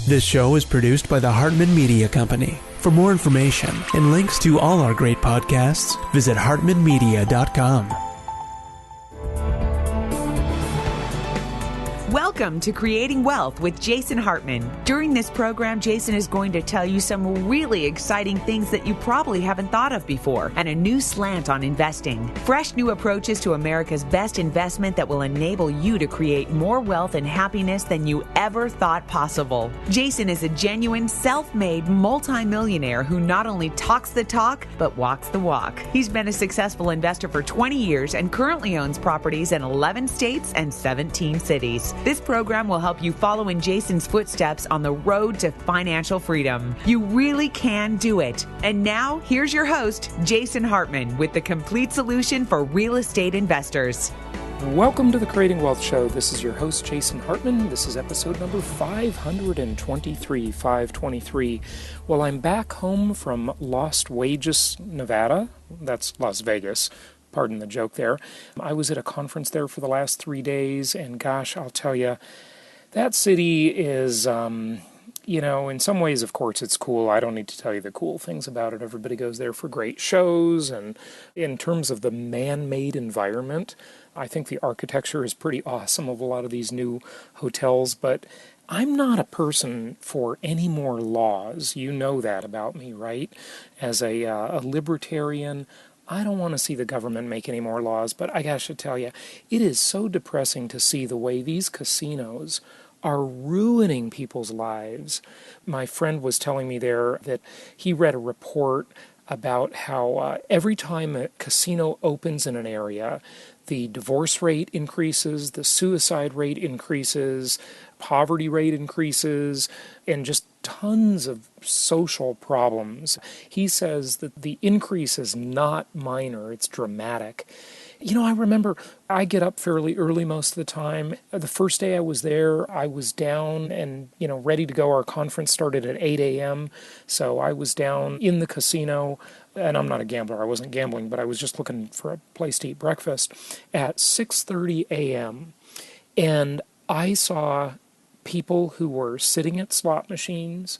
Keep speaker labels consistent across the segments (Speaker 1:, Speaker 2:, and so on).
Speaker 1: This show is produced by the Hartman Media Company. For more information and links to all our great podcasts, visit hartmanmedia.com.
Speaker 2: Welcome to Creating Wealth with Jason Hartman. During this program, Jason is going to tell you some really exciting things that you probably haven't thought of before, and a new slant on investing. Fresh new approaches to America's best investment that will enable you to create more wealth and happiness than you ever thought possible. Jason is a genuine, self-made multimillionaire who not only talks the talk, but walks the walk. He's been a successful investor for 20 years and currently owns properties in 11 states and 17 cities. This program will help you follow in Jason's footsteps on the road to financial freedom. You really can do it. And now, here's your host, Jason Hartman, with the complete solution for real estate investors.
Speaker 3: Welcome to the Creating Wealth Show. This is your host, Jason Hartman. This is episode number 523. Well, I'm back home from Las Vegas, Nevada. That's Las Vegas. Pardon the joke there. I was at a conference there for the last 3 days, and gosh, I'll tell you, that city is, in some ways, of course, it's cool. I don't need to tell you the cool things about it. Everybody goes there for great shows, and in terms of the man-made environment, I think the architecture is pretty awesome of a lot of these new hotels, but I'm not a person for any more laws. You know that about me, right? As a libertarian, I don't want to see the government make any more laws, but I should tell you, it is so depressing to see the way these casinos are ruining people's lives. My friend was telling me there that he read a report about how every time a casino opens in an area, the divorce rate increases, the suicide rate increases, poverty rate increases, and just tons of social problems. He says that the increase is not minor, it's dramatic. I remember I get up fairly early most of the time. The first day I was there, I was down and, ready to go. Our conference started at 8 a.m., so I was down in the casino, and I'm not a gambler. I wasn't gambling, but I was just looking for a place to eat breakfast at 6:30 a.m., and I saw people who were sitting at slot machines,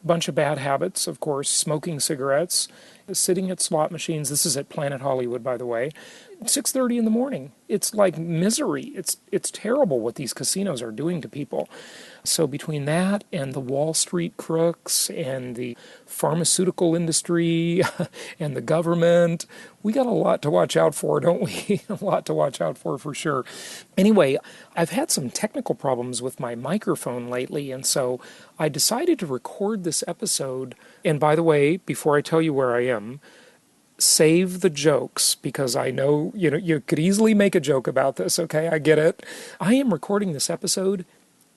Speaker 3: a bunch of bad habits, of course, smoking cigarettes, sitting at slot machines. This is at Planet Hollywood, by the way. 6:30 in the morning. It's like misery. It's terrible what these casinos are doing to people. So between that and the Wall Street crooks and the pharmaceutical industry and the government, we got a lot to watch out for, don't we? A lot to watch out for sure. Anyway, I've had some technical problems with my microphone lately, and so I decided to record this episode. And by the way, before I tell you where I am, save the jokes, because I know, you could easily make a joke about this, okay? I get it. I am recording this episode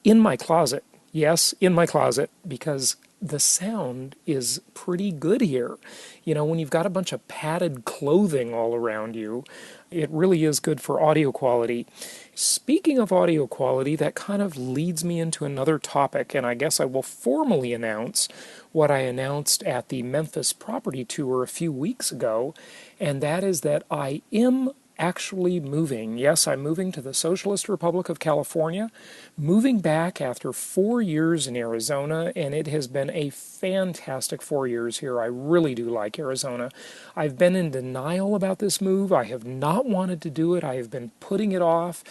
Speaker 3: in my closet. Yes, in my closet, because the sound is pretty good here. When you've got a bunch of padded clothing all around you, it really is good for audio quality. Speaking of audio quality, that kind of leads me into another topic, and I guess I will formally announce what I announced at the Memphis property tour a few weeks ago, and that is that I am actually moving. Yes, I'm moving to the Socialist Republic of California, moving back after 4 years in Arizona, and it has been a fantastic 4 years here. I really do like Arizona. I've been in denial about this move. I have not wanted to do it. I have been putting it off,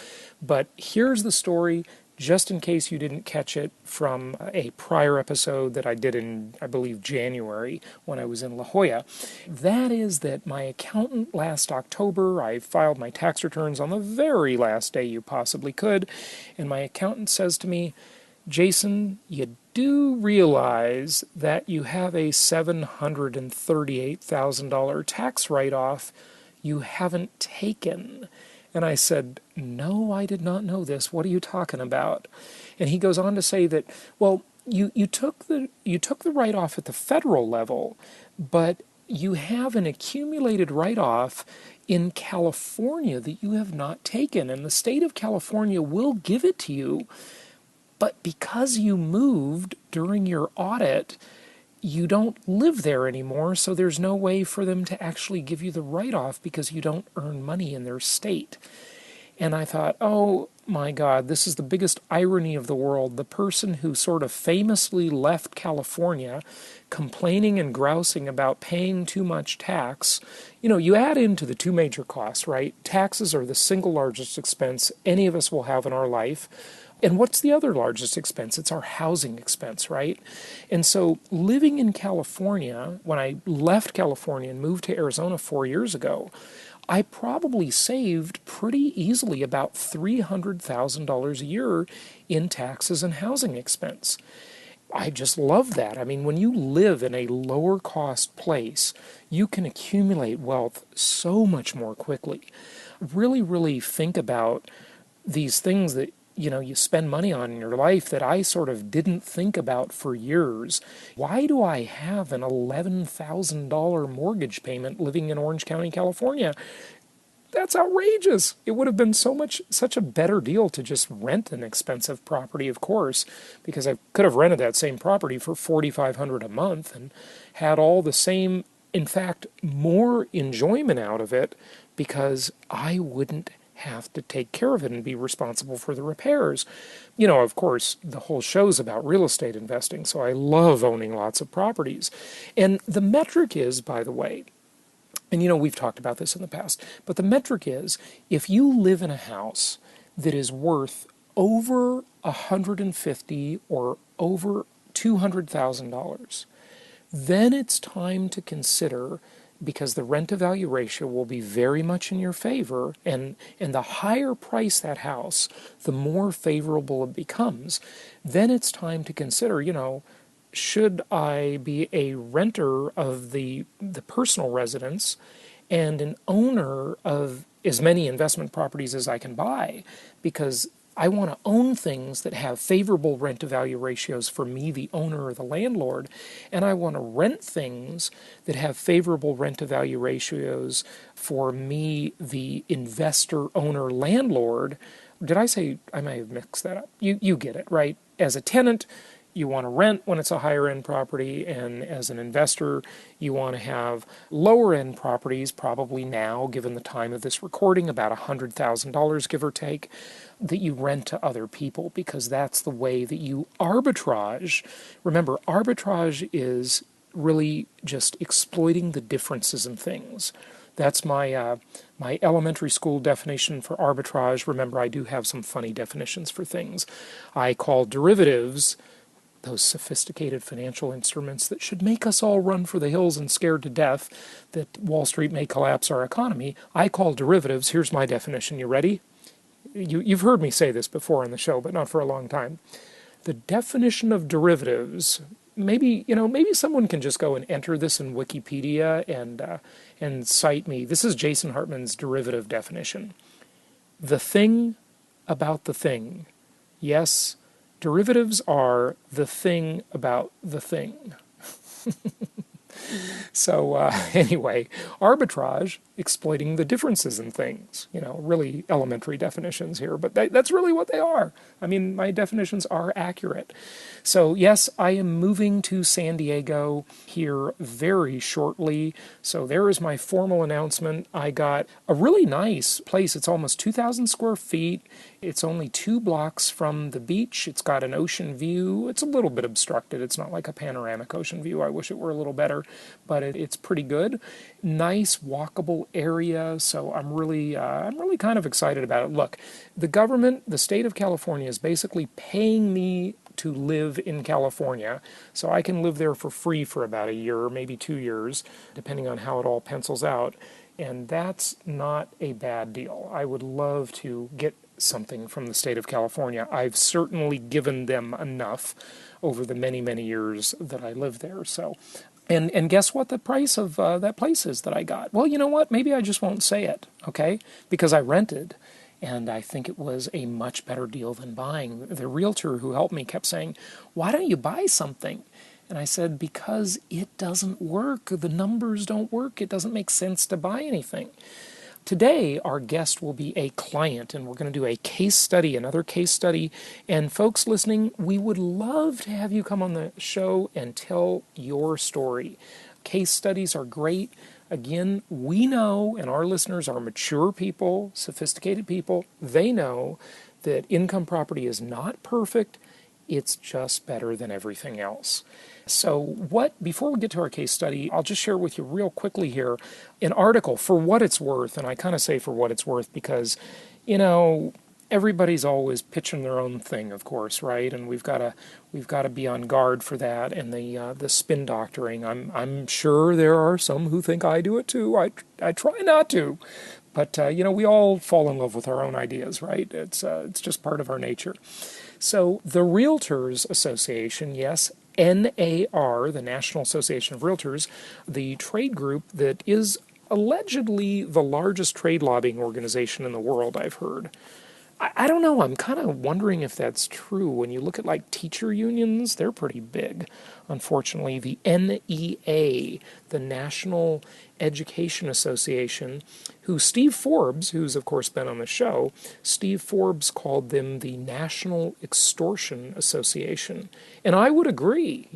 Speaker 3: but here's the story, just in case you didn't catch it from a prior episode that I did in, I believe, January when I was in La Jolla. That is that my accountant last October, I filed my tax returns on the very last day you possibly could, and my accountant says to me, Jason, you do realize that you have a $738,000 tax write-off you haven't taken. And I said, no, I did not know this. What are you talking about? And he goes on to say that, well, you took the write-off at the federal level, but you have an accumulated write-off in California that you have not taken, and the state of California will give it to you. But because you moved during your audit, you don't live there anymore, so there's no way for them to actually give you the write-off because you don't earn money in their state. And I thought, oh, my God, this is the biggest irony of the world. The person who sort of famously left California complaining and grousing about paying too much tax, you add into the two major costs, right? Taxes are the single largest expense any of us will have in our life. And what's the other largest expense? It's our housing expense, right? And so living in California, when I left California and moved to Arizona 4 years ago, I probably saved pretty easily about $300,000 a year in taxes and housing expense. I just love that. I mean, when you live in a lower cost place, you can accumulate wealth so much more quickly. Really, really think about these things that you spend money on in your life that I sort of didn't think about for years. Why do I have an $11,000 mortgage payment living in Orange County, California? That's outrageous. It would have been such a better deal to just rent an expensive property, of course, because I could have rented that same property for $4,500 a month and had all the same, in fact, more enjoyment out of it because I wouldn't have to take care of it and be responsible for the repairs. Of course, the whole show's about real estate investing, so I love owning lots of properties. And the metric is, by the way, and we've talked about this in the past, but the metric is, if you live in a house that is worth over $150,000 or over $200,000, then it's time to consider, because the rent-to-value ratio will be very much in your favor, and the higher price that house, the more favorable it becomes, then it's time to consider, should I be a renter of the personal residence and an owner of as many investment properties as I can buy? Because I want to own things that have favorable rent-to-value ratios for me, the owner or the landlord, and I want to rent things that have favorable rent-to-value ratios for me, the investor, owner, landlord. Did I say, I may have mixed that up. You get it, right? As a tenant, you want to rent when it's a higher-end property, and as an investor, you want to have lower-end properties, probably now, given the time of this recording, about $100,000, give or take, that you rent to other people, because that's the way that you arbitrage. Remember, arbitrage is really just exploiting the differences in things. That's my elementary school definition for arbitrage. Remember, I do have some funny definitions for things. I call derivatives those sophisticated financial instruments that should make us all run for the hills and scared to death that Wall Street may collapse our economy. I call derivatives, here's my definition. You ready? You've heard me say this before on the show, but not for a long time. The definition of derivatives, maybe someone can just go and enter this in Wikipedia and cite me. This is Jason Hartman's derivative definition. The thing about the thing. Yes, derivatives are the thing about the thing. So anyway, arbitrage, exploiting the differences in things. Really elementary definitions here, but that's really what they are. I mean, my definitions are accurate. So yes, I am moving to San Diego here very shortly. So there is my formal announcement. I got a really nice place. It's almost 2,000 square feet. It's only 2 blocks from the beach. It's got an ocean view. It's a little bit obstructed. It's not like a panoramic ocean view. I wish it were a little better, but it's pretty good. Nice walkable area. So I'm really kind of excited about it. Look, the government, the state of California, is basically paying me to live in California, so I can live there for free for about a year or maybe 2 years, depending on how it all pencils out. And that's not a bad deal. I would love to get something from the state of California. I've certainly given them enough over the many, many years that I lived there. So, and guess what the price of that place is that I got? Well, you know what? Maybe I just won't say it, okay? Because I rented, and I think it was a much better deal than buying. The realtor who helped me kept saying, why don't you buy something? And I said, because it doesn't work. The numbers don't work. It doesn't make sense to buy anything. Today, our guest will be a client, and we're going to do a case study, another case study. And folks listening, we would love to have you come on the show and tell your story. Case studies are great. Again, we know, and our listeners are mature people, sophisticated people. They know that income property is not perfect, it's just better than everything else. So before we get to our case study, I'll just share with you real quickly here an article for what it's worth, and I kind of say for what it's worth because, everybody's always pitching their own thing, of course, right? And we've got to be on guard for that and the spin doctoring. I'm sure there are some who think I do it too. I try not to, but we all fall in love with our own ideas, right? It's just part of our nature. So the Realtors Association, yes, NAR, the National Association of Realtors, the trade group that is allegedly the largest trade lobbying organization in the world, I've heard. I don't know. I'm kind of wondering if that's true. When you look at like teacher unions, they're pretty big. Unfortunately, the NEA, the National Education Association, who Steve Forbes, who's of course been on the show, Steve Forbes called them the National Extortion Association. And I would agree,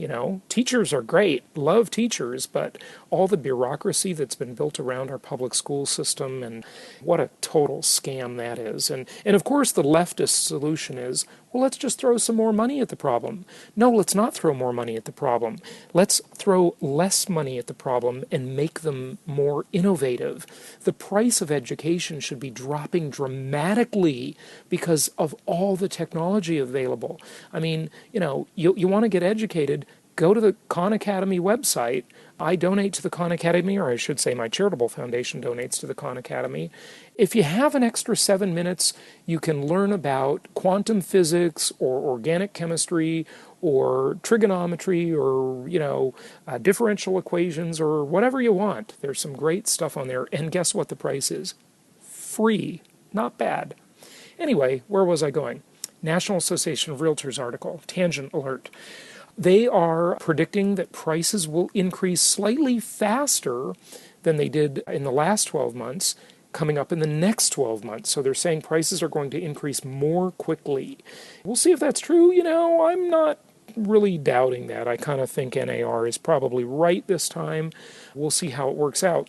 Speaker 3: teachers are great, love teachers, but all the bureaucracy that's been built around our public school system, and what a total scam that is. And of course the leftist solution is, well, let's just throw some more money at the problem. No, let's not throw more money at the problem. Let's throw less money at the problem and make them more innovative. The price of education should be dropping dramatically because of all the technology available. I mean, you want to get educated, go to the Khan Academy website. I donate to the Khan Academy, or I should say my charitable foundation donates to the Khan Academy. If you have an extra 7 minutes, you can learn about quantum physics or organic chemistry or trigonometry or, differential equations or whatever you want. There's some great stuff on there. And guess what the price is? Free. Not bad. Anyway, where was I going? National Association of Realtors article, tangent alert. They are predicting that prices will increase slightly faster than they did in the last 12 months, coming up in the next 12 months. So they're saying prices are going to increase more quickly. We'll see if that's true. I'm not really doubting that. I kind of think NAR is probably right this time. We'll see how it works out.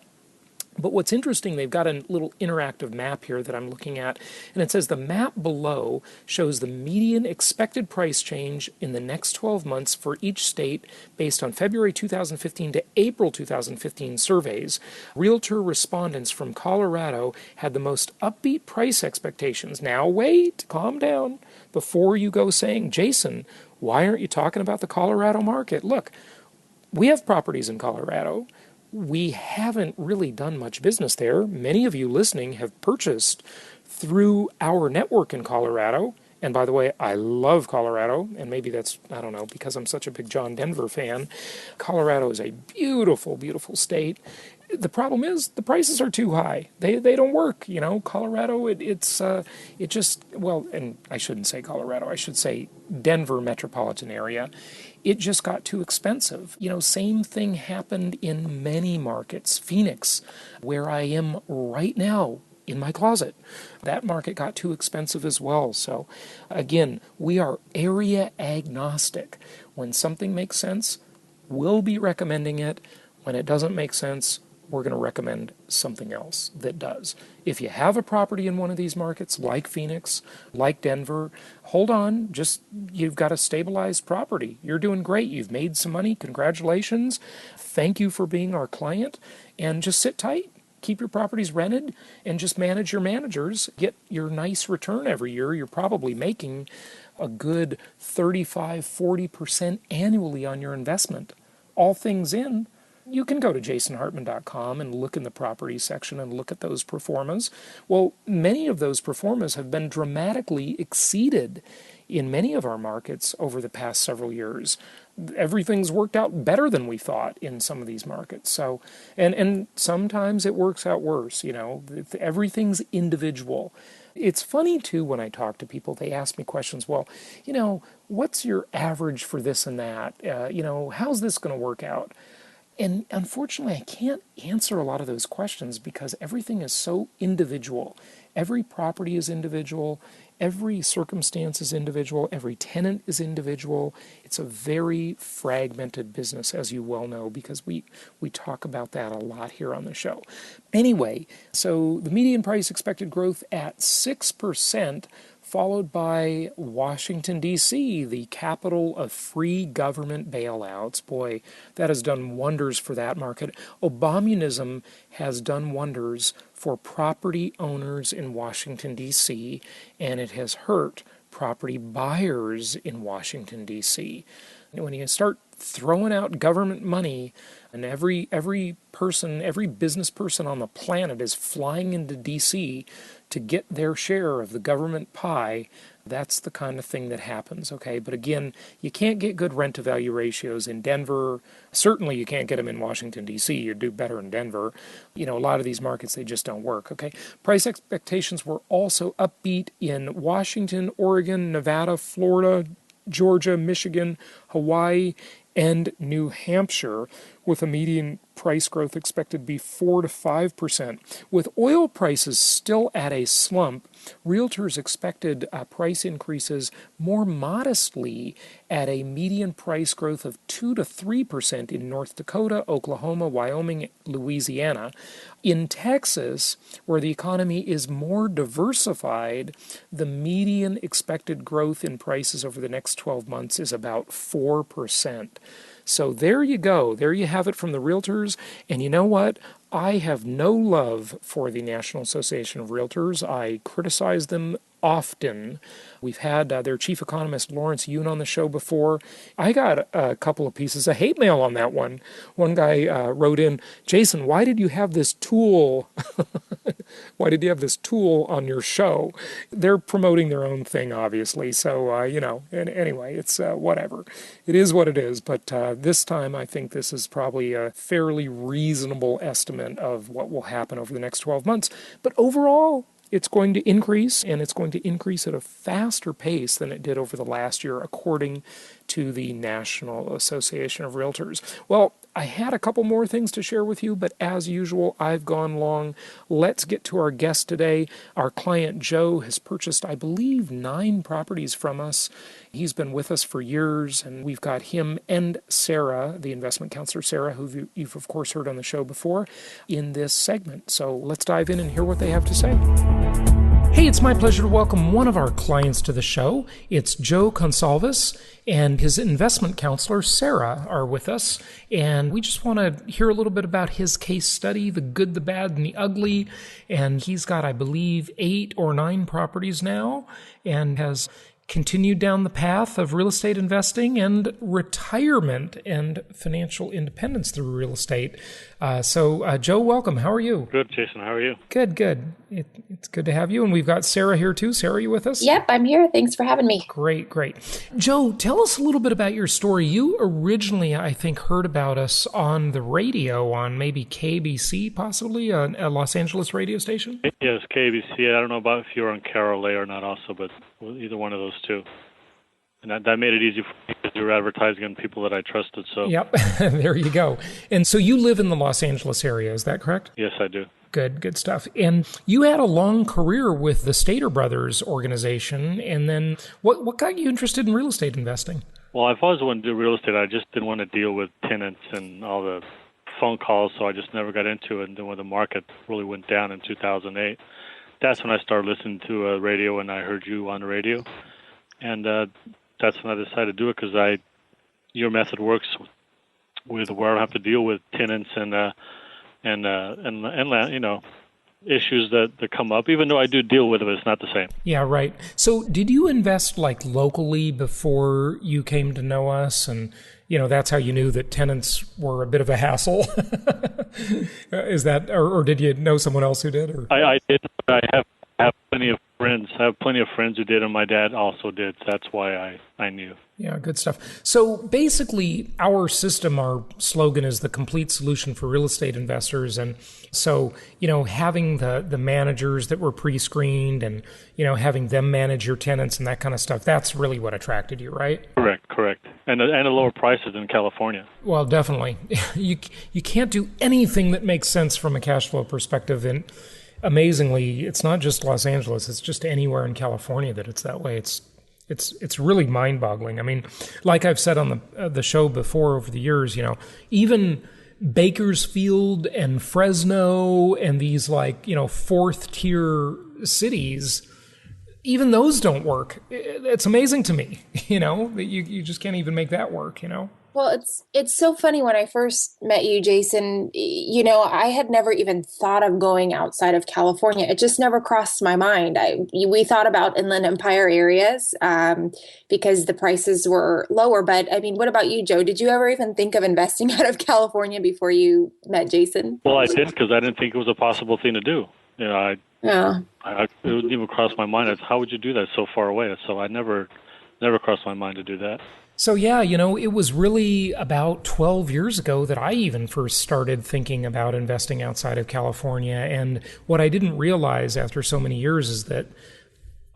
Speaker 3: But what's interesting, they've got a little interactive map here that I'm looking at, and it says the map below shows the median expected price change in the next 12 months for each state based on February 2015 to April 2015 surveys. Realtor respondents from Colorado had the most upbeat price expectations. Now wait, calm down, before you go saying, Jason, why aren't you talking about the Colorado market? Look, we have properties in Colorado. We haven't really done much business there. Many of you listening have purchased through our network in Colorado. And by the way, I love Colorado, and maybe that's, I don't know, because I'm such a big John Denver fan. Colorado is a beautiful, beautiful state. The problem is the prices are too high. They don't work. Colorado, and I shouldn't say Colorado. I should say Denver metropolitan area. It just got too expensive. Same thing happened in many markets. Phoenix, where I am right now in my closet, that market got too expensive as well. So again, we are area agnostic. When something makes sense, we'll be recommending it. When it doesn't make sense, we're going to recommend something else that does. If you have a property in one of these markets, like Phoenix, like Denver, hold on. You've got a stabilized property. You're doing great. You've made some money. Congratulations. Thank you for being our client. And just sit tight. Keep your properties rented and just manage your managers. Get your nice return every year. You're probably making a good 35-40% annually on your investment. All things in. You can go to jasonhartman.com and look in the property section and look at those pro formas. Well, many of those pro formas have been dramatically exceeded in many of our markets over the past several years. Everything's worked out better than we thought in some of these markets. So, and sometimes it works out worse. Everything's individual. It's funny, too, when I talk to people, they ask me questions, well, what's your average for this and that? How's this going to work out? And unfortunately, I can't answer a lot of those questions because everything is so individual. Every property is individual. Every circumstance is individual. Every tenant is individual. It's a very fragmented business, as you well know, because we talk about that a lot here on the show. Anyway, so the median price expected growth at 6% followed by Washington, D.C., the capital of free government bailouts. Boy, that has done wonders for that market. Obamunism has done wonders for property owners in Washington, D.C., and it has hurt property buyers in Washington, D.C. When you start throwing out government money and every person, every business person on the planet is flying into D.C. to get their share of the government pie, that's the kind of thing that happens, okay? But again, you can't get good rent-to-value ratios in Denver. Certainly you can't get them in Washington, D.C. You'd do better in Denver. A lot of these markets, they just don't work, okay? Price expectations were also upbeat in Washington, Oregon, Nevada, Florida, Georgia, Michigan, Hawaii, and New Hampshire, with a median price growth expected to be 4 to 5%. With oil prices still at a slump, realtors expected price increases more modestly at a median price growth of 2 to 3% in North Dakota, Oklahoma, Wyoming, Louisiana. In Texas, where the economy is more diversified, the median expected growth in prices over the next 12 months is about 4%. So there you go. There you have it from the realtors. And you know what? I have no love for the National Association of Realtors. I criticize them often. We've had their chief economist, Lawrence Yoon, on the show before. I got a couple of pieces of hate mail on that one. One guy wrote in, "Jason, why did you have this tool? Why did you have this tool on your show?" They're promoting their own thing, obviously. So, and anyway, it's whatever. It is what it is. But this time, I think this is probably a fairly reasonable estimate of what will happen over the next 12 months. But overall, it's going to increase, and it's going to increase at a faster pace than it did over the last year, according to the National Association of Realtors. Well, I had a couple more things to share with you, but as usual, I've gone long. Let's get to our guest today. Our client, Joe, has purchased, I believe, 9 properties from us. He's been with us for years, and we've got him and Sara, the investment counselor, Sara, who you've, of course, heard on the show before, in this segment. So let's dive in and hear what they have to say. Hey, it's my pleasure to welcome one of our clients to the show. It's Joe Gocalves, and his investment counselor, Sara, are with us. And we just want to hear a little bit about his case study, the good, the bad, and the ugly. And he's got, I believe, 8 or 9 properties now, and has continued down the path of real estate investing and retirement and financial independence through real estate. So, Joe, welcome. How are you?
Speaker 4: Good, Jason. How are you?
Speaker 3: Good. It's good to have you. And we've got Sara here too. Sara, are you with us?
Speaker 5: Yep, I'm here. Thanks for having me.
Speaker 3: Great. Joe, tell us a little bit about your story. You originally, I think, heard about us on the radio on maybe KBC, possibly, a Los Angeles radio station?
Speaker 4: Yes, KBC. I don't know about if you're on Carol Lay or not also, but either one of those two. And that made it easy for me because you were advertising on people that I trusted. So.
Speaker 3: Yep, there you go. And so you live in the Los Angeles area, is that correct?
Speaker 4: Yes, I do.
Speaker 3: Good stuff. And you had a long career with the Stater Brothers organization, and then what got you interested in real estate investing?
Speaker 4: Well, I've always wanted to do real estate. I just didn't want to deal with tenants and all the phone calls, so I just never got into it. And then when the market really went down in 2008, that's when I started listening to radio, and I heard you on the radio. And that's when I decided to do it because your method works with where I don't have to deal with tenants and issues that come up. Even though I do deal with it, it's not the same.
Speaker 3: Yeah, right. So did you invest like locally before you came to know us? And that's how you knew that tenants were a bit of a hassle. Is that, or did you know someone else who did? Or?
Speaker 4: I did. I have plenty of friends. I have plenty of friends who did, and my dad also did. So that's why I knew.
Speaker 3: Yeah, good stuff. So basically, our system, our slogan is the complete solution for real estate investors. And so, having the managers that were pre-screened and, having them manage your tenants and that kind of stuff, that's really what attracted you, right?
Speaker 4: Correct. And the lower prices in California.
Speaker 3: Well, definitely. You can't do anything that makes sense from a cash flow perspective. And amazingly, it's not just Los Angeles, it's just anywhere in California that it's that way. It's really mind-boggling. I mean, like I've said on the show before over the years, even Bakersfield and Fresno and these 4th-tier cities, even those don't work. It's amazing to me, that you just can't even make that work,
Speaker 5: Well, it's so funny. When I first met you, Jason, I had never even thought of going outside of California. It just never crossed my mind. We thought about Inland Empire areas because the prices were lower. But I mean, what about you, Joe? Did you ever even think of investing out of California before you met Jason?
Speaker 4: Well, I didn't, because I didn't think it was a possible thing to do. It wouldn't even cross my mind. How would you do that so far away? So I never crossed my mind to do that.
Speaker 3: So yeah, it was really about 12 years ago that I even first started thinking about investing outside of California. And what I didn't realize after so many years is that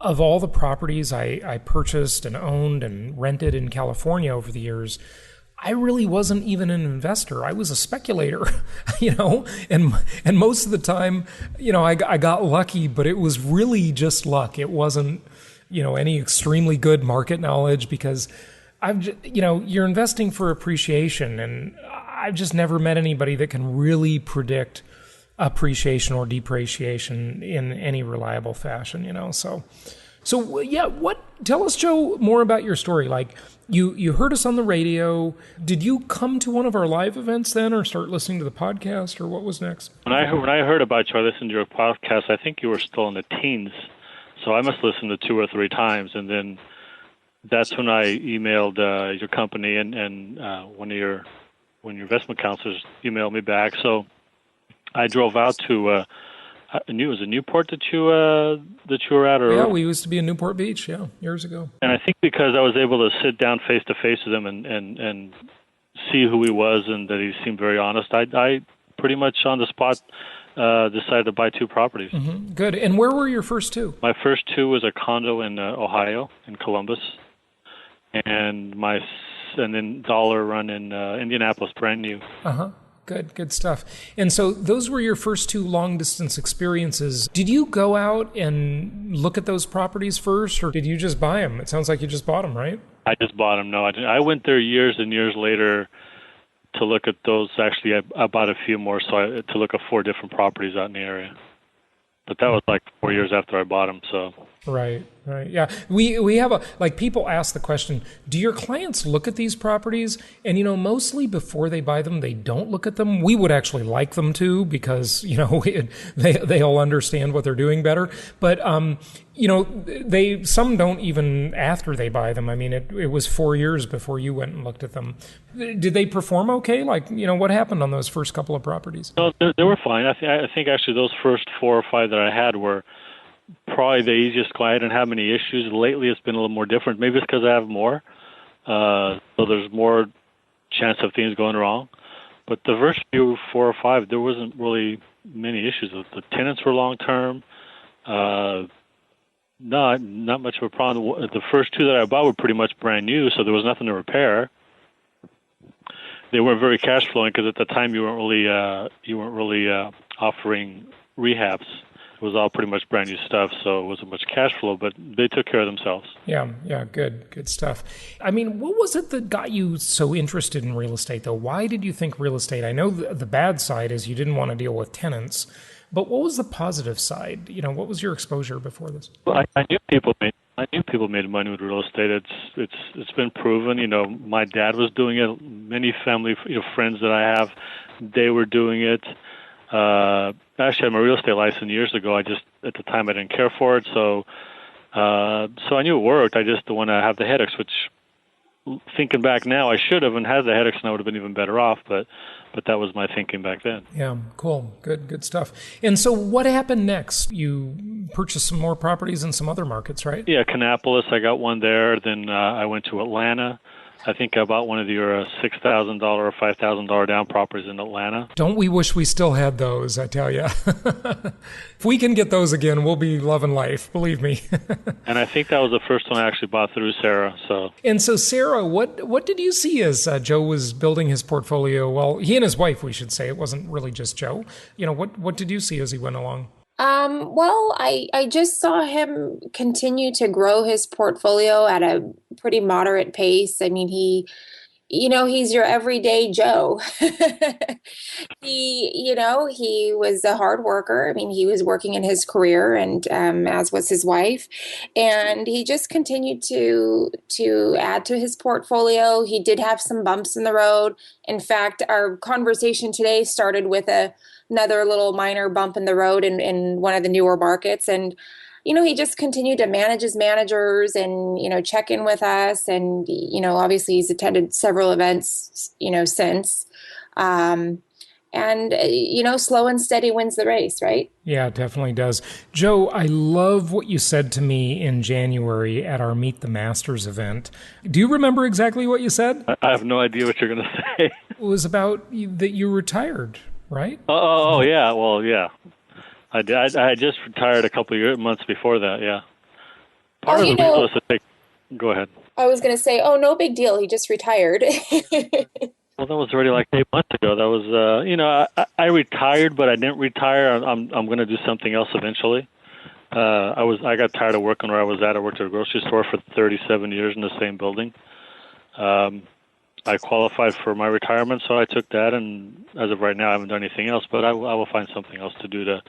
Speaker 3: of all the properties I purchased and owned and rented in California over the years, I really wasn't even an investor. I was a speculator, and most of the time, I got lucky, but it was really just luck. It wasn't, any extremely good market knowledge, because you're investing for appreciation, and I've just never met anybody that can really predict appreciation or depreciation in any reliable fashion, So yeah, tell us, Joe, more about your story. Like, you heard us on the radio. Did you come to one of our live events then, or start listening to the podcast, or what was next?
Speaker 4: When I heard about you, I listened to your podcast. I think you were still in the teens, so I must listen to 2 or 3 times, and then that's when I emailed your company, and one of your investment counselors emailed me back. So I drove out to. I knew it was in Newport that you were at, or
Speaker 3: yeah, we used to be in Newport Beach, years ago.
Speaker 4: And I think because I was able to sit down face to face with him and see who he was, and that he seemed very honest, I pretty much on the spot decided to buy 2 properties.
Speaker 3: Mm-hmm. Good. And where were your first 2?
Speaker 4: My first 2 was a condo in Ohio, in Columbus, and then Dollar Run in Indianapolis, brand new.
Speaker 3: Good stuff. And so those were your first 2 long-distance experiences. Did you go out and look at those properties first, or did you just buy them? It sounds like you just bought them, right?
Speaker 4: I just bought them. No, I didn't. I went there years and years later to look at those. Actually, I bought a few more, to look at 4 different properties out in the area. But that was like 4 years after I bought them, so...
Speaker 3: Right. Yeah. We have people ask the question, do your clients look at these properties? And, mostly before they buy them, they don't look at them. We would actually like them to, because, they'll understand what they're doing better. But, some don't even after they buy them. I mean, it was 4 years before you went and looked at them. Did they perform okay? What happened on those first couple of properties?
Speaker 4: No, they were fine. I think actually those first 4 or 5 that I had were probably the easiest. I didn't have many issues. Lately, it's been a little more different. Maybe it's because I have more, so there's more chance of things going wrong. But the first few 4 or 5, there wasn't really many issues. The tenants were long term. Not much of a problem. The first 2 that I bought were pretty much brand new, so there was nothing to repair. They weren't very cash flowing, because at the time you weren't really offering rehabs. It was all pretty much brand new stuff, so it wasn't much cash flow, but they took care of themselves.
Speaker 3: Yeah, good stuff. I mean, what was it that got you so interested in real estate, though? Why did you think real estate? I know the bad side is you didn't want to deal with tenants, but what was the positive side? What was your exposure before this?
Speaker 4: Well, I knew people made money with real estate. It's been proven. My dad was doing it. Many family friends that I have, they were doing it. Actually, I had my real estate license years ago. At the time, I didn't care for it, so I knew it worked. I just don't want to have the headaches, which, thinking back now, I should have, and had the headaches, and I would have been even better off, but that was my thinking back then.
Speaker 3: Yeah, cool. Good stuff. And so what happened next? You purchased some more properties in some other markets, right?
Speaker 4: Yeah, Kannapolis, I got one there. Then I went to Atlanta. I think I bought one of your $6,000 or $5,000 down properties in Atlanta.
Speaker 3: Don't we wish we still had those, I tell you. If we can get those again, we'll be loving life, believe me.
Speaker 4: And I think that was the first one I actually bought through Sara.
Speaker 3: And so, Sara, what did you see as Joe was building his portfolio? Well, he and his wife, we should say. It wasn't really just Joe. What did you see as he went along?
Speaker 5: Well, I just saw him continue to grow his portfolio at a pretty moderate pace. I mean, he He's your everyday Joe. He was a hard worker. I mean, he was working in his career, and as was his wife, and he just continued to add to his portfolio. He did have some bumps in the road. In fact, our conversation today started with another little minor bump in the road in one of the newer markets, and he just continued to manage his managers and, check in with us. And, obviously he's attended several events, since. Slow and steady wins the race, right?
Speaker 3: Yeah, it definitely does. Joe, I love what you said to me in January at our Meet the Masters event. Do you remember exactly what you said?
Speaker 4: I have no idea what you're going to say.
Speaker 3: It was about that you retired, right?
Speaker 4: Oh, yeah. Well, yeah. I had just retired a couple of months before that, yeah. Part of the reason was to take... Go ahead.
Speaker 5: I was going to say, no big deal. He just retired.
Speaker 4: Well, that was already like 8 months ago. That was, I retired, but I didn't retire. I'm going to do something else eventually. I got tired of working where I was at. I worked at a grocery store for 37 years in the same building. I qualified for my retirement, so I took that, and as of right now, I haven't done anything else, but I will find something else to do to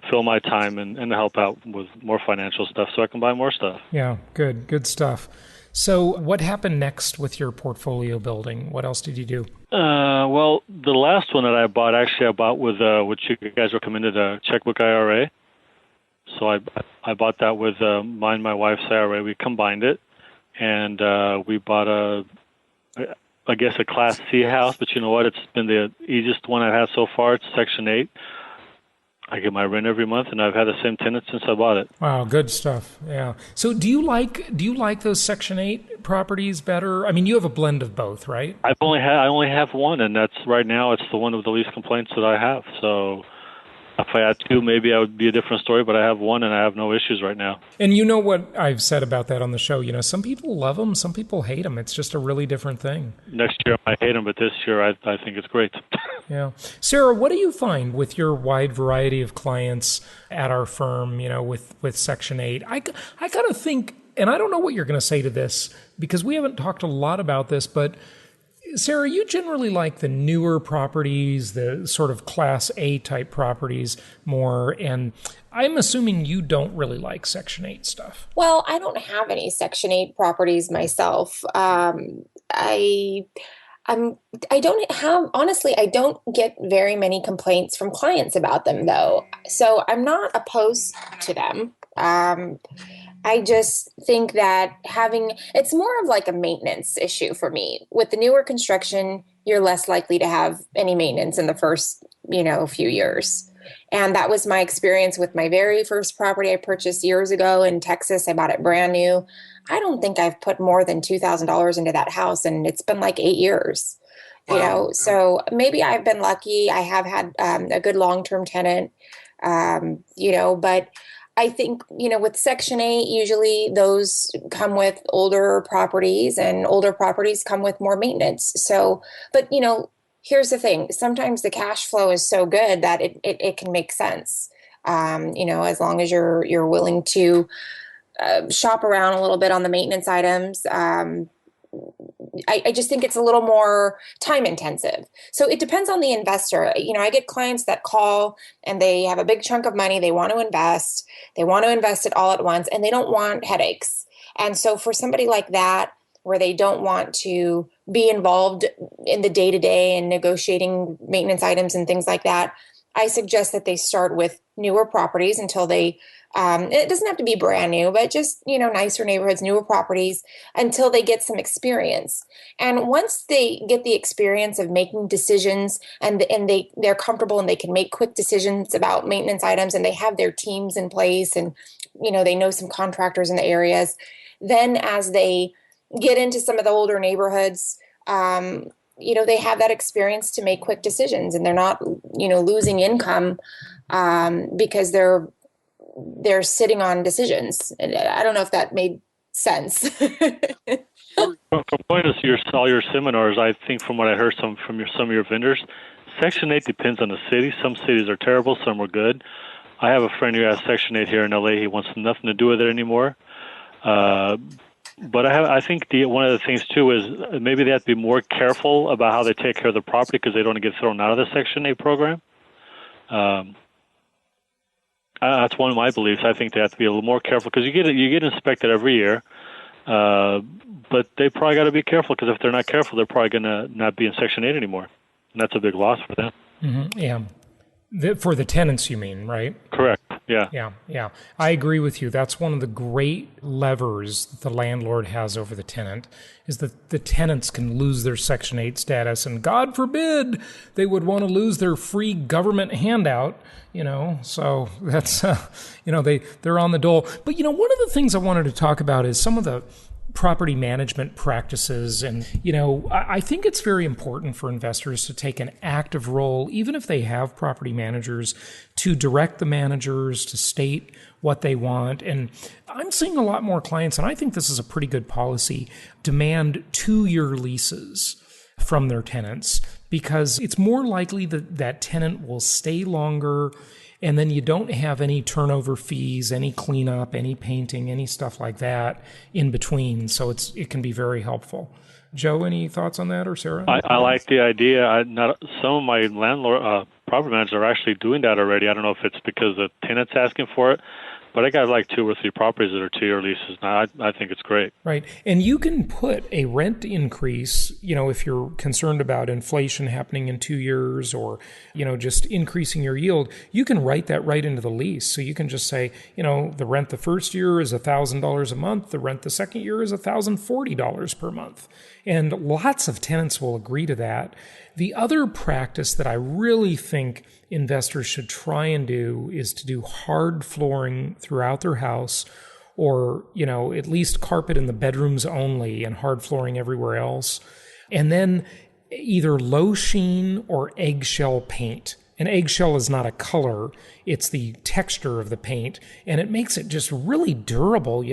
Speaker 4: fill my time and to help out with more financial stuff so I can buy more stuff.
Speaker 3: Yeah, good stuff. So what happened next with your portfolio building? What else did you do?
Speaker 4: Well, the last one that I bought with which you guys recommended, a checkbook IRA. So I bought that with mine and my wife's IRA. We combined it, and we bought a Class C house, but you know what? It's been the easiest one I've had so far. It's Section 8. I get my rent every month, and I've had the same tenant since I bought it.
Speaker 3: Wow, good stuff. Yeah. So do you like those Section 8 properties better? I mean, you have a blend of both, right?
Speaker 4: I only have one, and that's right now. It's the one with the least complaints that I have. So if I had two, maybe I would be a different story, but I have one, and I have no issues right now.
Speaker 3: And you know what I've said about that on the show? Some people love them, some people hate them. It's just a really different thing.
Speaker 4: Next year I hate them, but this year I think it's great.
Speaker 3: Yeah. Sarah, what do you find with your wide variety of clients at our firm, with Section 8? I got to think, and I don't know what you're going to say to this, because we haven't talked a lot about this, but Sarah, you generally like the newer properties, the sort of Class A type properties more, and I'm assuming you don't really like Section 8 stuff.
Speaker 5: Well, I don't have any Section 8 properties myself. I don't get very many complaints from clients about them, though. So I'm not opposed to them. I just think that it's more of like a maintenance issue for me. With the newer construction, you're less likely to have any maintenance in the first, few years. And that was my experience with my very first property I purchased years ago in Texas. I bought it brand new. I don't think I've put more than $2,000 into that house, and it's been like 8 years.
Speaker 3: Wow.
Speaker 5: So maybe I've been lucky. I have had a good long-term tenant, but I think, with Section 8, usually those come with older properties, and older properties come with more maintenance. So, but, here's the thing. Sometimes the cash flow is so good that it can make sense, as long as you're willing to shop around a little bit on the maintenance items. I just think it's a little more time intensive. So it depends on the investor. I get clients that call and they have a big chunk of money. They want to invest. They want to invest it all at once, and they don't want headaches. And so for somebody like that, where they don't want to be involved in the day-to-day and negotiating maintenance items and things like that, I suggest that they start with newer properties until they it doesn't have to be brand new, but just, nicer neighborhoods, newer properties, until they get some experience. And once they get the experience of making decisions and they're comfortable and they can make quick decisions about maintenance items, and they have their teams in place, and, they know some contractors in the areas, then as they get into some of the older neighborhoods, they have that experience to make quick decisions, and they're not, losing income because they're sitting on decisions. And I don't know if that made sense.
Speaker 4: From point of all your seminars, I think from what I heard from some of your vendors, Section 8 depends on the city. Some cities are terrible, some are good. I have a friend who has Section 8 here in LA. He wants nothing to do with it anymore. But I think one of the things too is maybe they have to be more careful about how they take care of the property because they don't want to get thrown out of the Section 8 program. That's one of my beliefs. I think they have to be a little more careful because you get inspected every year, but they probably got to be careful because if they're not careful, they're probably going to not be in Section 8 anymore, and that's a big loss for them.
Speaker 3: Mm-hmm. Yeah. For the tenants, you mean, right?
Speaker 4: Correct. Yeah.
Speaker 3: Yeah. I agree with you. That's one of the great levers that the landlord has over the tenant is that the tenants can lose their Section 8 status, and God forbid they would want to lose their free government handout, so that's, they're on the dole. But, one of the things I wanted to talk about is some of the property management practices. And, I think it's very important for investors to take an active role, even if they have property managers, to direct the managers to state what they want. And I'm seeing a lot more clients, and I think this is a pretty good policy, demand 2-year leases from their tenants because it's more likely that that tenant will stay longer. And then you don't have any turnover fees, any cleanup, any painting, any stuff like that in between. So it can be very helpful. Joe, any thoughts on that, or Sarah?
Speaker 4: I like the idea. Some of my landlord property managers are actually doing that already. I don't know if it's because the tenant's asking for it, but I got like 2 or 3 properties that are 2-year leases now. I think it's great.
Speaker 3: Right. And you can put a rent increase, if you're concerned about inflation happening in 2 years or, just increasing your yield, you can write that right into the lease. So you can just say, the rent the first year is $1,000 a month. The rent the second year is $1,040 per month. And lots of tenants will agree to that. The other practice that I really think investors should try and do is to do hard flooring throughout their house or, at least carpet in the bedrooms only and hard flooring everywhere else. And then either low sheen or eggshell paint. And eggshell is not a color, it's the texture of the paint, and it makes it just really durable,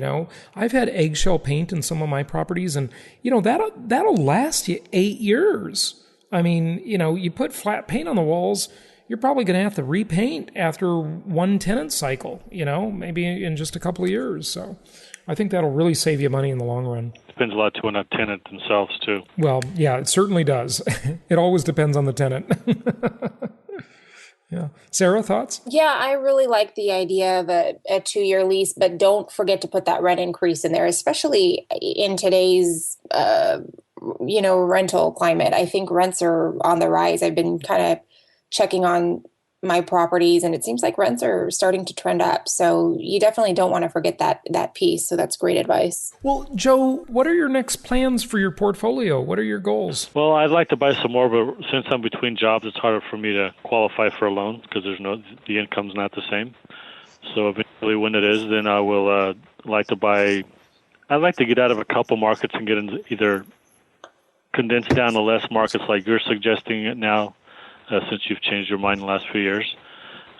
Speaker 3: I've had eggshell paint in some of my properties, and, that'll last you 8 years. I mean, you put flat paint on the walls, you're probably going to have to repaint after one tenant cycle, maybe in just a couple of years. So I think that'll really save you money in the long run.
Speaker 4: Depends a lot, too, on the tenant themselves, too.
Speaker 3: Well, yeah, it certainly does. It always depends on the tenant. Yeah. Sarah, thoughts?
Speaker 5: Yeah, I really like the idea of a 2-year lease, but don't forget to put that rent increase in there, especially in today's, rental climate. I think rents are on the rise. I've been kind of checking on my properties, and it seems like rents are starting to trend up. So you definitely don't want to forget that piece. So that's great advice.
Speaker 3: Well, Joe, what are your next plans for your portfolio? What are your goals?
Speaker 4: Well, I'd like to buy some more, but since I'm between jobs, it's harder for me to qualify for a loan because the income's not the same. So eventually, when it is, then I will like to buy. I'd like to get out of a couple markets and get into either condense down to less markets like you're suggesting it now. Since you've changed your mind in the last few years,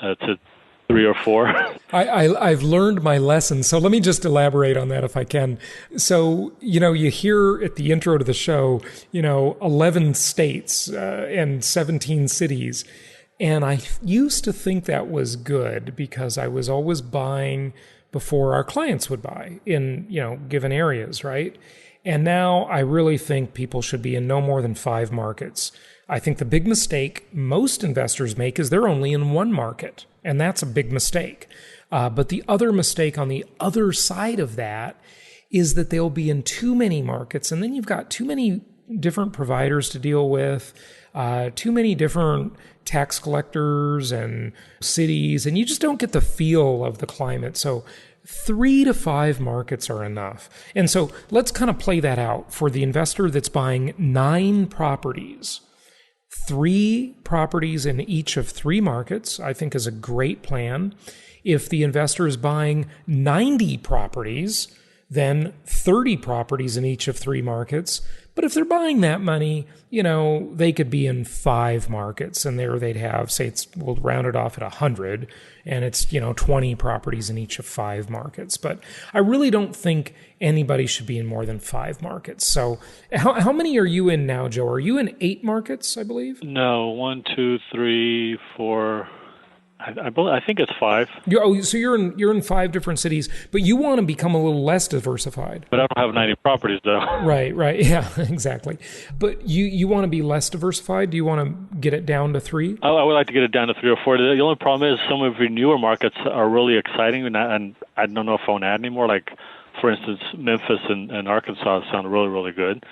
Speaker 4: to 3 or 4.
Speaker 3: I've learned my lesson. So let me just elaborate on that if I can. So, you hear at the intro to the show, 11 states and 17 cities. And I used to think that was good because I was always buying before our clients would buy in, given areas, right? And now I really think people should be in no more than 5 markets. I think the big mistake most investors make is they're only in one market, and that's a big mistake. But the other mistake on the other side of that is that they'll be in too many markets, and then you've got too many different providers to deal with, too many different tax collectors and cities, and you just don't get the feel of the climate. So 3 to 5 markets are enough. And so let's kind of play that out for the investor that's buying 9 properties. 3 properties in each of 3 markets, I think, is a great plan. If the investor is buying 90 properties, then 30 properties in each of 3 markets. But if they're buying that money, they could be in 5 markets, and there they'd have, say, we'll round it off at 100, and it's, 20 properties in each of 5 markets. But I really don't think anybody should be in more than 5 markets. So how many are you in now, Joe? Are you in 8 markets, I believe?
Speaker 4: No, 1, 2, 3, 4, I think it's 5.
Speaker 3: So you're in 5 different cities, but you want to become a little less diversified.
Speaker 4: But I don't have 90 properties, though.
Speaker 3: Right. Yeah, exactly. But you want to be less diversified? Do you want to get it down to 3?
Speaker 4: I would like to get it down to 3 or 4. The only problem is some of your newer markets are really exciting, and I don't know if I want to add anymore. Like, for instance, Memphis and Arkansas sound really, really good.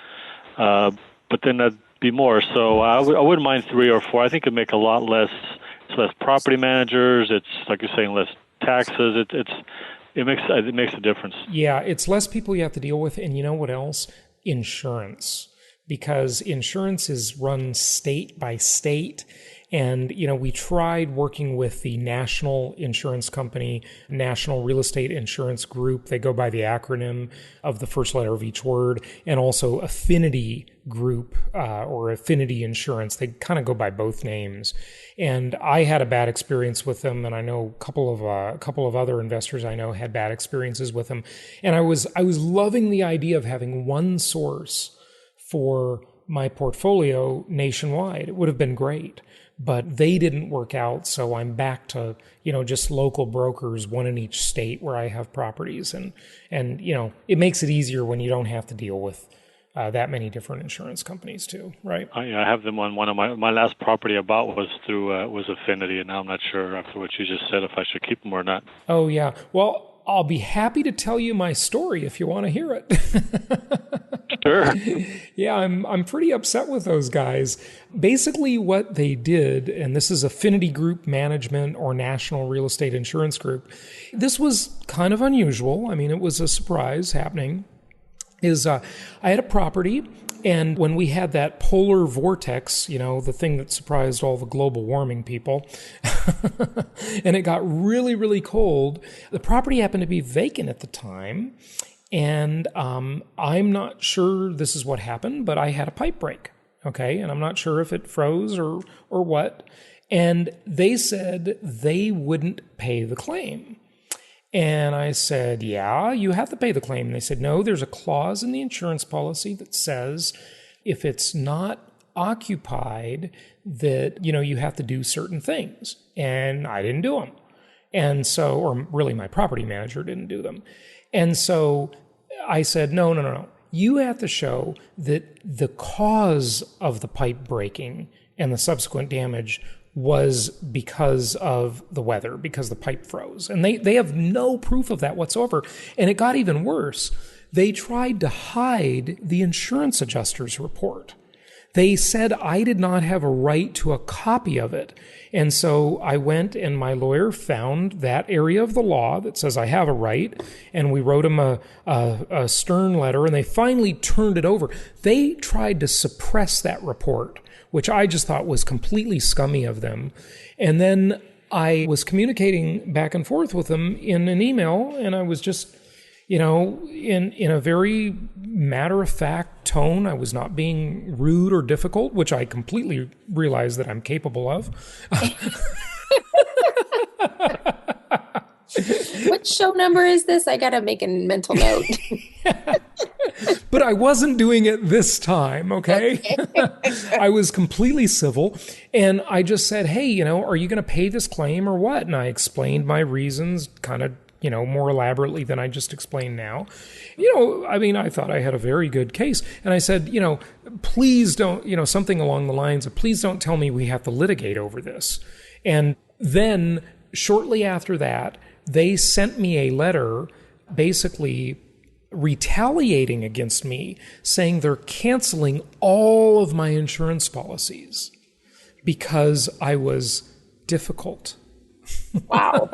Speaker 4: But then that'd be more. So I wouldn't mind 3 or 4. I think it'd make a lot less. It's less property managers. It's like you're saying, less taxes. It makes a difference.
Speaker 3: Yeah, it's less people you have to deal with, and you know what else? Insurance, because insurance is run state by state. And, we tried working with the National Insurance Company, National Real Estate Insurance Group. They go by the acronym of the first letter of each word, and also Affinity Group or Affinity Insurance. They kind of go by both names. And I had a bad experience with them, and I know a couple of other investors I know had bad experiences with them. And I was loving the idea of having one source for my portfolio nationwide. It would have been great. But they didn't work out, so I'm back to, just local brokers, one in each state where I have properties. And it makes it easier when you don't have to deal with that many different insurance companies too, right?
Speaker 4: I have them on one of my last property I bought was through was Affinity, and now I'm not sure after what you just said if I should keep them or not.
Speaker 3: Oh, yeah. Well, I'll be happy to tell you my story if you want to hear it.
Speaker 4: Sure.
Speaker 3: Yeah, I'm pretty upset with those guys. Basically what they did, and this is Affinity Group Management or National Real Estate Insurance Group. This was kind of unusual. I mean, it was a surprise happening. I had a property, and when we had that polar vortex, the thing that surprised all the global warming people, and it got really, really cold, the property happened to be vacant at the time. And I'm not sure this is what happened, but I had a pipe break, okay? And I'm not sure if it froze or what. And they said they wouldn't pay the claim. And I said, yeah, you have to pay the claim. And they said, no, there's a clause in the insurance policy that says if it's not occupied that, you have to do certain things. And I didn't do them. And so, or really my property manager didn't do them. And so I said, no. You have to show that the cause of the pipe breaking and the subsequent damage was because of the weather, because the pipe froze. And they have no proof of that whatsoever. And it got even worse. They tried to hide the insurance adjuster's report. They said I did not have a right to a copy of it. And so I went and my lawyer found that area of the law that says I have a right. And we wrote him a stern letter, and they finally turned it over. They tried to suppress that report, which I just thought was completely scummy of them. And then I was communicating back and forth with them in an email, and I was just, in a very matter-of-fact tone. I was not being rude or difficult, which I completely realize that I'm capable of.
Speaker 5: What show number is this? I got to make a mental note.
Speaker 3: But I wasn't doing it this time, okay? I was completely civil, and I just said, hey, are you going to pay this claim or what? And I explained my reasons kind of, more elaborately than I just explained now. I thought I had a very good case. And I said, please don't, something along the lines of, please don't tell me we have to litigate over this. And then shortly after that, they sent me a letter basically retaliating against me, saying they're canceling all of my insurance policies because I was difficult.
Speaker 5: Wow.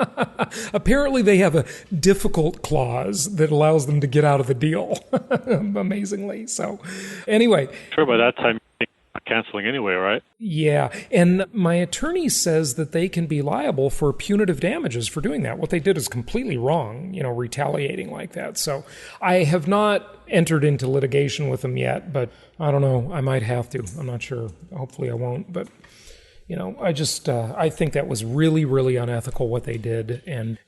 Speaker 3: Apparently they have a difficult clause that allows them to get out of the deal, amazingly. So anyway.
Speaker 4: Sure, by that time, you're canceling anyway, right?
Speaker 3: Yeah. And my attorney says that they can be liable for punitive damages for doing that. What they did is completely wrong, retaliating like that. So I have not entered into litigation with them yet, but I don't know. I might have to. I'm not sure. Hopefully I won't, but I think that was really, really unethical what they did. And,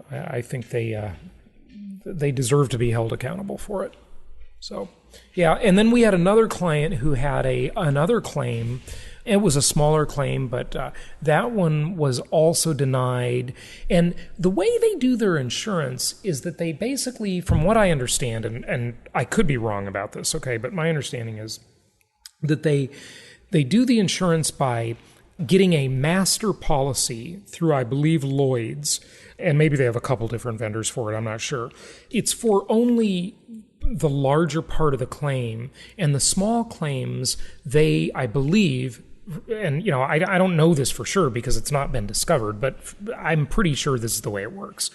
Speaker 3: I think they deserve to be held accountable for it. So, yeah. And then we had another client who had another claim It was a smaller claim, but that one was also denied. And the way they do their insurance is that they basically, from what I understand, and I could be wrong about this, okay, but my understanding is that they do the insurance by getting a master policy through, I believe, Lloyd's, and maybe they have a couple different vendors for it, I'm not sure. It's for only the larger part of the claim, and the small claims, they, I believe, and I don't know this for sure because it's not been discovered, but I'm pretty sure this is the way it works.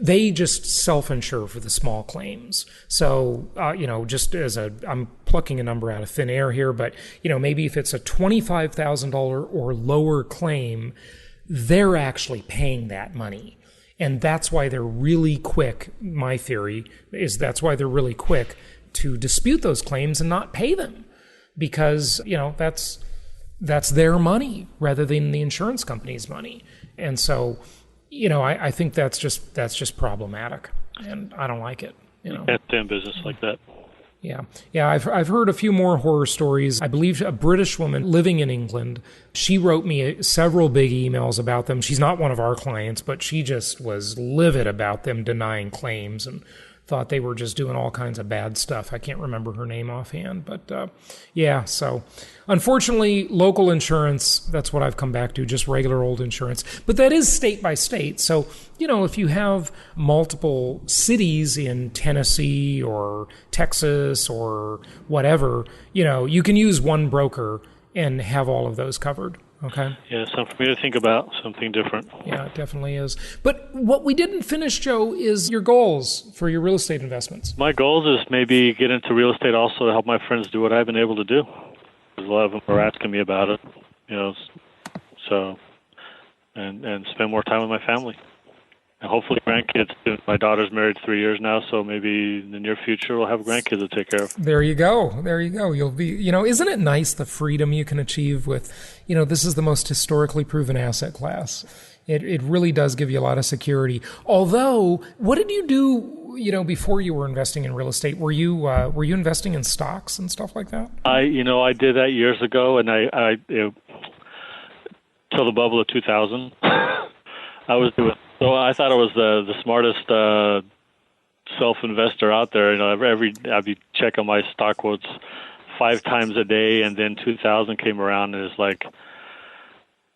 Speaker 3: They just self-insure for the small claims. So, just I'm plucking a number out of thin air here, but, maybe if it's a $25,000 or lower claim, they're actually paying that money. And that's why they're really quick, my theory is that's why they're really quick to dispute those claims and not pay them. Because, that's their money rather than the insurance company's money. And so, I think that's just problematic, and I don't like it.
Speaker 4: Can't stand business like that.
Speaker 3: Yeah. I've heard a few more horror stories. I believe a British woman living in England, she wrote me several big emails about them. She's not one of our clients, but she just was livid about them denying claims and thought they were just doing all kinds of bad stuff. I can't remember her name offhand, but so unfortunately, local insurance, that's what I've come back to, just regular old insurance. But that is state by state. So, if you have multiple cities in Tennessee or Texas or whatever, you can use one broker and have all of those covered. Okay.
Speaker 4: Yeah, something for me to think about, something different.
Speaker 3: Yeah, it definitely is. But what we didn't finish, Joe, is your goals for your real estate investments.
Speaker 4: My goals is maybe get into real estate also to help my friends do what I've been able to do. A lot of them are asking me about it, so, and spend more time with my family. And hopefully grandkids too. My daughter's married 3 years now, so maybe in the near future we'll have grandkids to take care of.
Speaker 3: There you go. You'll be, isn't it nice the freedom you can achieve with, this is the most historically proven asset class. It really does give you a lot of security. Although, what did you do, before you were investing in real estate? Were you investing in stocks and stuff like that?
Speaker 4: I did that years ago, and I till the bubble of 2000, I was doing. So I thought I was the smartest self-investor out there. I'd be checking my stock quotes 5 times a day, and then 2000 came around, and it's like,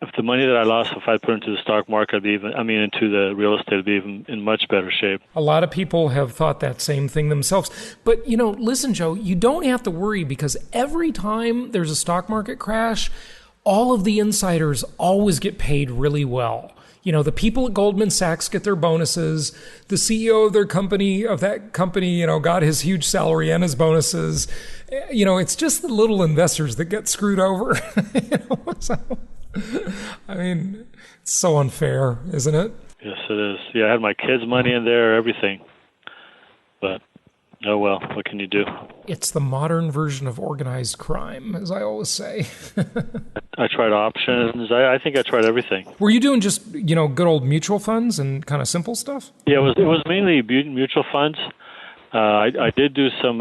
Speaker 4: if the money that I lost, if I put into the stock market, into the real estate, it'd be even in much better shape.
Speaker 3: A lot of people have thought that same thing themselves. But, listen, Joe, you don't have to worry because every time there's a stock market crash, all of the insiders always get paid really well. The people at Goldman Sachs get their bonuses. The CEO of that company, got his huge salary and his bonuses. It's just the little investors that get screwed over. So, it's so unfair, isn't it?
Speaker 4: Yes, it is. Yeah, I had my kids' money in there, everything. But, oh well, what can you do?
Speaker 3: It's the modern version of organized crime, as I always say.
Speaker 4: I tried options. I think I tried everything.
Speaker 3: Were you doing just, good old mutual funds and kind of simple stuff?
Speaker 4: Yeah, it was mainly mutual funds. I did do some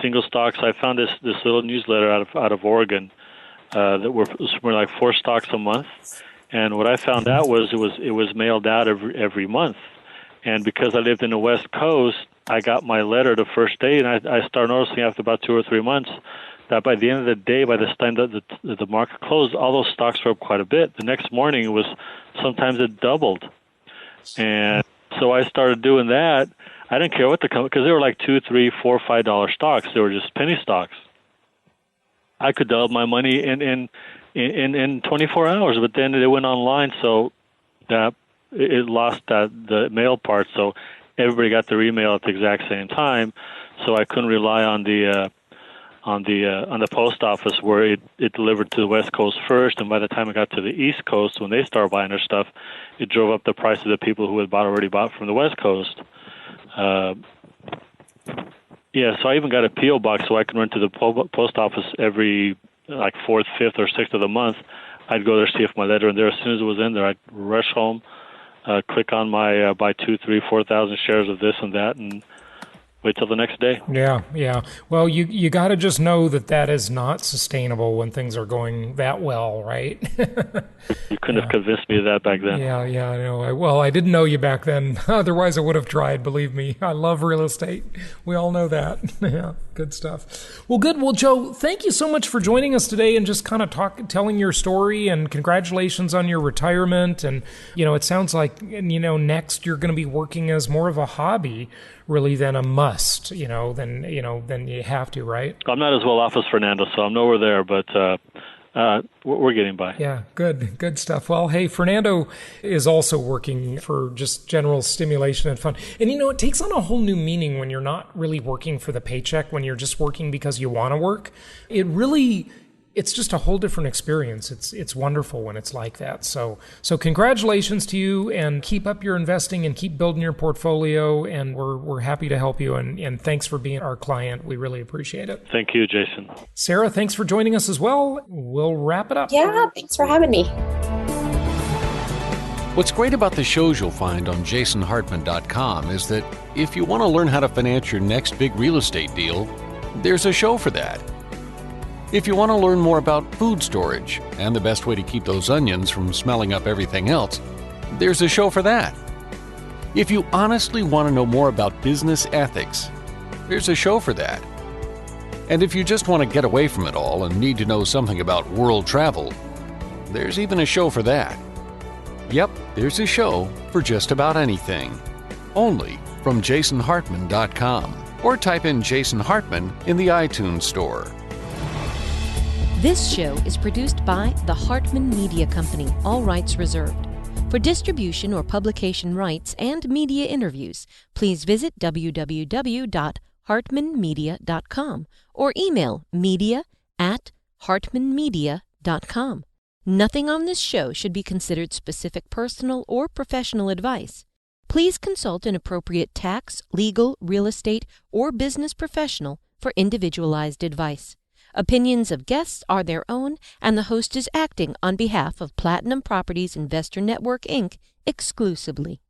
Speaker 4: single stocks. I found this little newsletter out of Oregon that were like 4 stocks a month, and what I found out was it was mailed out every month. And because I lived in the West Coast, I got my letter the first day, and I started noticing after about 2 or 3 months that by the end of the day, by the time that the market closed, all those stocks were up quite a bit. The next morning, sometimes it doubled. And so I started doing that. I didn't care what the company, because they were like $2, $3, $4, $5 stocks. They were just penny stocks. I could double my money in 24 hours, but then it went online, so that it lost the mail part. So everybody got their email at the exact same time. So I couldn't rely on the post office where it delivered to the West Coast first, and by the time it got to the East Coast, when they started buying their stuff, it drove up the price of the people who had already bought from the West Coast. So I even got a P.O. box so I can run to the post office every like 4th, 5th, or 6th of the month. I'd go there, see if my letter in there. As soon as it was in there, I'd rush home, click on my buy 2, 3, 4,000 shares of this and that, and wait till the next day.
Speaker 3: Yeah. Well, you got to just know that is not sustainable when things are going that well, right?
Speaker 4: You couldn't have convinced me of that back then.
Speaker 3: Yeah, I know. I didn't know you back then. Otherwise, I would have tried, believe me. I love real estate. We all know that. Yeah, good stuff. Well, good. Well, Joe, thank you so much for joining us today and just kind of telling your story, and congratulations on your retirement. And, it sounds like, next you're going to be working as more of a hobby really than a must, than you have to, right?
Speaker 4: I'm not as well off as Fernando, so I'm nowhere there, but we're getting by.
Speaker 3: Yeah, good stuff. Well, hey, Fernando is also working for just general stimulation and fun. And it takes on a whole new meaning when you're not really working for the paycheck, when you're just working because you want to work. It's just a whole different experience. It's wonderful when it's like that. So congratulations to you, and keep up your investing and keep building your portfolio. And we're happy to help you. And thanks for being our client. We really appreciate it.
Speaker 4: Thank you, Jason.
Speaker 3: Sara, thanks for joining us as well. We'll wrap it up.
Speaker 5: Yeah, thanks for having me.
Speaker 6: What's great about the shows you'll find on jasonhartman.com is that if you want to learn how to finance your next big real estate deal, there's a show for that. If you want to learn more about food storage and the best way to keep those onions from smelling up everything else, there's a show for that. If you honestly want to know more about business ethics, there's a show for that. And if you just want to get away from it all and need to know something about world travel, there's even a show for that. Yep, there's a show for just about anything. Only from jasonhartman.com, or type in Jason Hartman in the iTunes Store.
Speaker 7: This show is produced by the Hartman Media Company, all rights reserved. For distribution or publication rights and media interviews, please visit www.hartmanmedia.com or email media@hartmanmedia.com. Nothing on this show should be considered specific personal or professional advice. Please consult an appropriate tax, legal, real estate, or business professional for individualized advice. Opinions of guests are their own, and the host is acting on behalf of Platinum Properties Investor Network, Inc. exclusively.